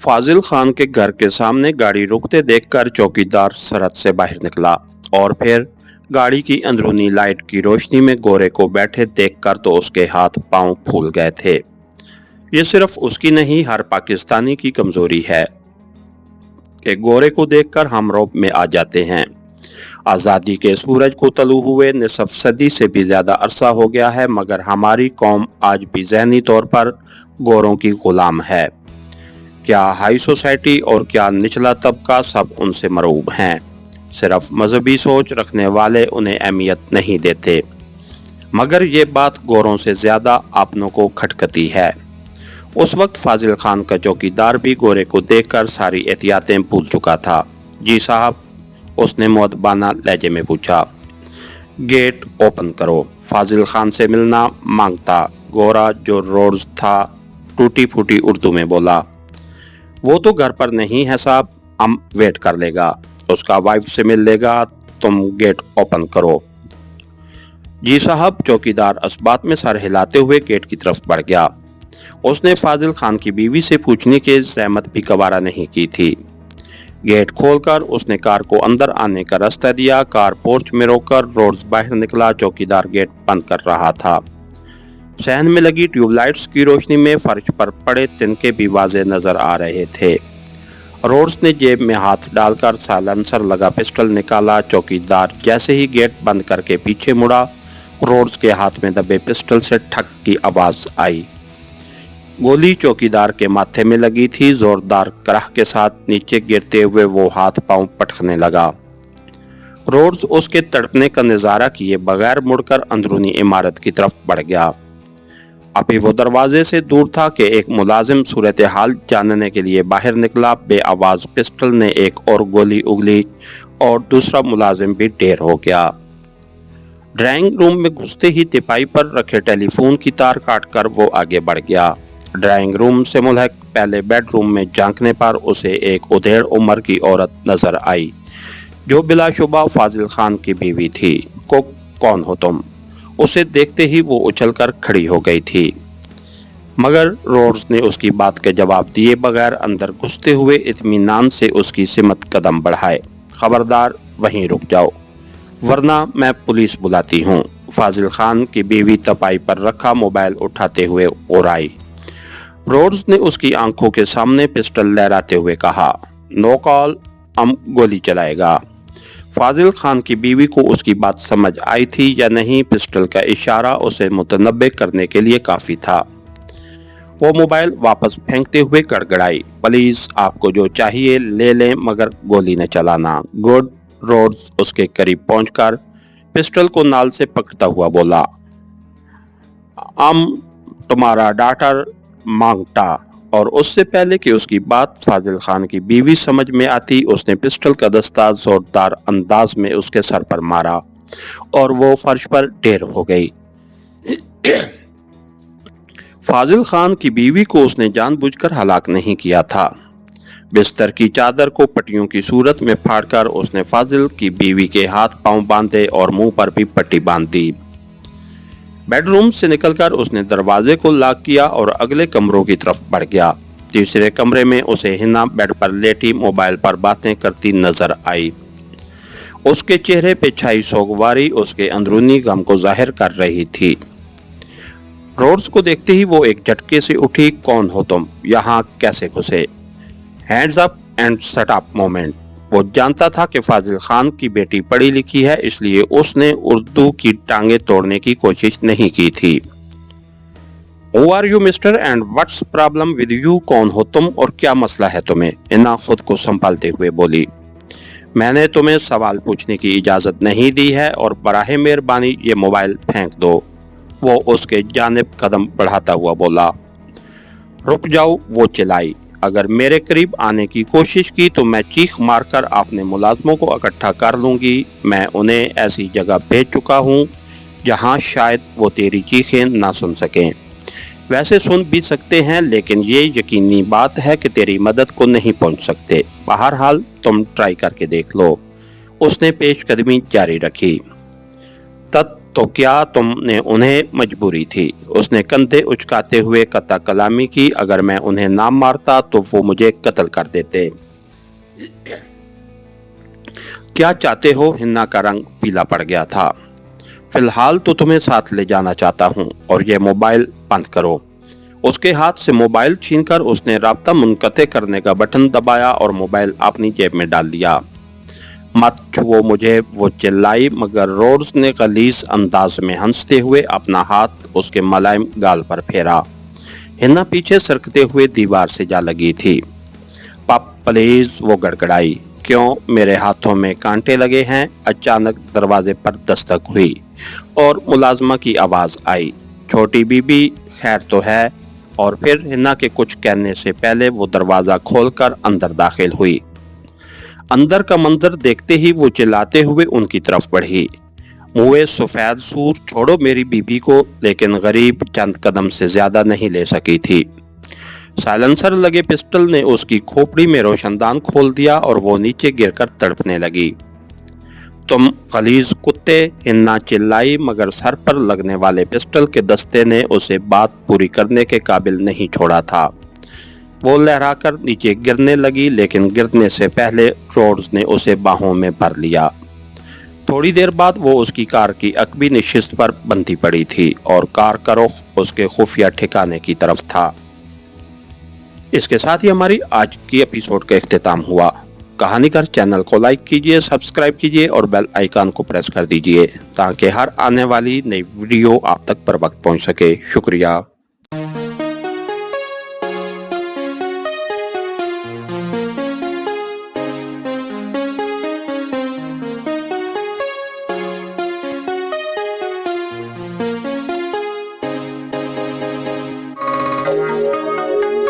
फाजिल खान के घर के सामने गाड़ी रुकते देखकर चौकीदार सरहद से बाहर निकला और फिर गाड़ी की अंदरूनी लाइट की रोशनी में गोरे को बैठे देखकर तो उसके हाथ पांव फूल गए थे। ये सिर्फ उसकी नहीं, हर पाकिस्तानी की कमजोरी है कि गोरे को देखकर हम रौब में आ जाते हैं। आज़ादी के सूरज को तलू हुए निसफ सदी से भी ज़्यादा अरसा हो गया है, मगर हमारी कौम आज भी ज़हनी तौर पर गोरों की गुलाम है। क्या हाई सोसाइटी और क्या निचला तबका, सब उनसे मरूब हैं। सिर्फ मजहबी सोच रखने वाले उन्हें अहमियत नहीं देते, मगर ये बात गोरों से ज़्यादा आपनों को खटकती है। उस वक्त फाजिल खान का चौकीदार भी गोरे को देखकर सारी एहतियातें भूल चुका था। जी साहब, उसने मुअद्दबाना लहजे में पूछा। गेट ओपन करो, फाजिल खान से मिलना मांगता गोरा जो रोड्स था टूटी फूटी उर्दू में बोला। वो तो घर पर नहीं है साहब, हम वेट कर लेगा, उसका वाइफ से मिल लेगा, तुम गेट ओपन करो। जी साहब, चौकीदार इस बात में सर हिलाते हुए गेट की तरफ बढ़ गया। उसने फाजिल खान की बीवी से पूछने की ज़हमत भी गवारा नहीं की थी। गेट खोलकर उसने कार को अंदर आने का रास्ता दिया। कार पोर्च में रोककर रोड्स बाहर निकला। चौकीदार गेट बंद कर रहा था। सहन में लगी ट्यूबलाइट्स की रोशनी में फर्श पर पड़े तिनके भी वाज़े नजर आ रहे थे। रोड्स ने जेब में हाथ डालकर साइलेंसर लगा पिस्टल निकाला। चौकीदार जैसे ही गेट बंद करके पीछे मुड़ा, रोड्स के हाथ में दबे पिस्टल से ठक की आवाज आई। गोली चौकीदार के माथे में लगी थी। जोरदार कराह के साथ नीचे गिरते हुए वो हाथ पांव पटकने लगा। रोड्स उसके तड़पने का नजारा किए बगैर मुड़कर अंदरूनी इमारत की तरफ बढ़ गया। अभी वो दरवाजे से दूर था कि एक मुलाजिम सूरत हाल जानने के लिए बाहर निकला। बेआवाज पिस्टल ने एक और गोली उगली और दूसरा मुलाजिम भी ढेर हो गया। ड्राइंग रूम में घुसते ही तिपाई पर रखे टेलीफोन की तार काटकर वो आगे बढ़ गया। ड्राइंग रूम से मुल्हक पहले बेडरूम में झांकने पर उसे एक उधेड़ उम्र की औरत नजर आई, जो बिलाशुबा फाजिल खान की बीवी थी। कौन हो तुम? उसे देखते ही वो उछलकर खड़ी हो गई थी, मगर रोड्स ने उसकी बात के जवाब दिए बगैर अंदर घुसते हुए इत्मीनान से उसकी सिमत कदम बढ़ाए। खबरदार, वहीं रुक जाओ, वरना मैं पुलिस बुलाती हूँ। फाजिल खान की बीवी तपाई पर रखा मोबाइल उठाते हुए ओराई। रोड्स ने उसकी आंखों के सामने पिस्टल लहराते हुए कहा, नो कॉल, हम गोली चलाएगा। फाजिल खान की बीवी को उसकी बात समझ आई थी या नहीं, पिस्टल का इशारा उसे मुतनब्बे करने के लिए काफी था। वो मोबाइल वापस फेंकते हुए गड़गड़ाई, प्लीज आपको जो चाहिए ले लें, मगर गोली न चलाना। गुड। रोड्स उसके करीब पहुंचकर पिस्टल को नाल से पकड़ता हुआ बोला, हम तुम्हारा डाटर मांगता। और उससे पहले कि उसकी बात फाजिल खान की बीवी समझ में आती, उसने पिस्टल का दस्ता जोरदार अंदाज में उसके सर पर मारा और वो फर्श पर ढेर हो गई। फाजिल खान की बीवी को उसने जानबूझकर हलाक नहीं किया था। बिस्तर की चादर को पट्टियों की सूरत में फाड़कर उसने फाजिल की बीवी के हाथ पांव बांधे और मुंह पर भी पट्टी बांध दी। बेडरूम से निकलकर उसने दरवाजे को लॉक किया और अगले कमरों की तरफ बढ़ गया। तीसरे कमरे में उसे हिना बेड पर लेटी मोबाइल पर बातें करती नजर आई। उसके चेहरे पे छाई सोगवारी उसके अंदरूनी गम को जाहिर कर रही थी। रोड्स को देखते ही वो एक झटके से उठी। कौन हो तुम? यहाँ कैसे घुसे? Hands up and shut up moment. वो जानता था कि फाजिल खान की बेटी पढ़ी लिखी है, इसलिए उसने उर्दू की टांगे तोड़ने की कोशिश नहीं की थी। Who are you mister and what's problem with you? कौन हो तुम और क्या मसला है तुम्हें? हिना खुद को संभालते हुए बोली, मैंने तुम्हें सवाल पूछने की इजाजत नहीं दी है और बराहे मेहरबानी ये मोबाइल फेंक दो। वो उसके जानिब कदम बढ़ाता हुआ बोला। रुक जाओ, वो चिल्लाई, अगर मेरे करीब आने की कोशिश की तो मैं चीख मारकर अपने मुलाजमों को इकट्ठा कर लूंगी। मैं उन्हें ऐसी जगह भेज चुका हूं जहां शायद वो तेरी चीखें ना सुन सकें। वैसे सुन भी सकते हैं, लेकिन ये यकीनी बात है कि तेरी मदद को नहीं पहुंच सकते। बहरहाल तुम ट्राई करके देख लो। उसने पेशकदमी जारी रखी। तो क्या तुमने उन्हें मजबूरी थी? उसने कंधे उचकाते हुए कता कलामी की। अगर मैं उन्हें ना मारता तो वो मुझे कत्ल कर देते। क्या चाहते हो? हिन्ना का रंग पीला पड़ गया था। फिलहाल तो तुम्हें साथ ले जाना चाहता हूँ और ये मोबाइल बंद करो। उसके हाथ से मोबाइल छीनकर उसने राब्ता मुनक़ते करने का बटन दबाया और मोबाइल अपनी जेब में डाल दिया। मत छुओ मुझे, वो चिल्लाई, मगर रोड्स ने गलीज अंदाज में हंसते हुए अपना हाथ उसके मुलायम गाल पर फेरा। हिन्ना पीछे सरकते हुए दीवार से जा लगी थी। पाप प्लीज, वो गड़गड़ाई। क्यों? मेरे हाथों में कांटे लगे हैं। अचानक दरवाजे पर दस्तक हुई और मुलाजमा की आवाज आई, छोटी बीबी खैर तो है? और फिर हिन्ना के कुछ कहने से पहले वो दरवाजा खोलकर अंदर दाखिल हुई। अंदर का मंजर देखते ही वो चिल्लाते हुए उनकी तरफ बढ़ी। मुए सफेद सूर, छोड़ो मेरी बीबी को। लेकिन गरीब चंद कदम से ज्यादा नहीं ले सकी थी। साइलेंसर लगे पिस्टल ने उसकी खोपड़ी में रोशनदान खोल दिया और वो नीचे गिरकर तड़पने लगी। तुम गलीज कुत्ते, हिन्ना चिल्लाई, मगर सर पर लगने वाले पिस्टल के दस्ते ने उसे बात पूरी करने के काबिल नहीं छोड़ा था। वो लहराकर नीचे गिरने लगी, लेकिन गिरने से पहले रोड्स ने उसे बाहों में भर लिया। थोड़ी देर बाद वो उसकी कार की अकबी नशिस्त पर बंधी पड़ी थी और कार का रुख उसके खुफिया ठिकाने की तरफ था। इसके साथ ही हमारी आज की एपिसोड का इख्तिताम हुआ। कहानीकार चैनल को लाइक कीजिए, सब्सक्राइब कीजिए और बेल आइकन को प्रेस कर दीजिए ताकि हर आने वाली नई वीडियो आप तक पर वक्त पहुंच सके। शुक्रिया।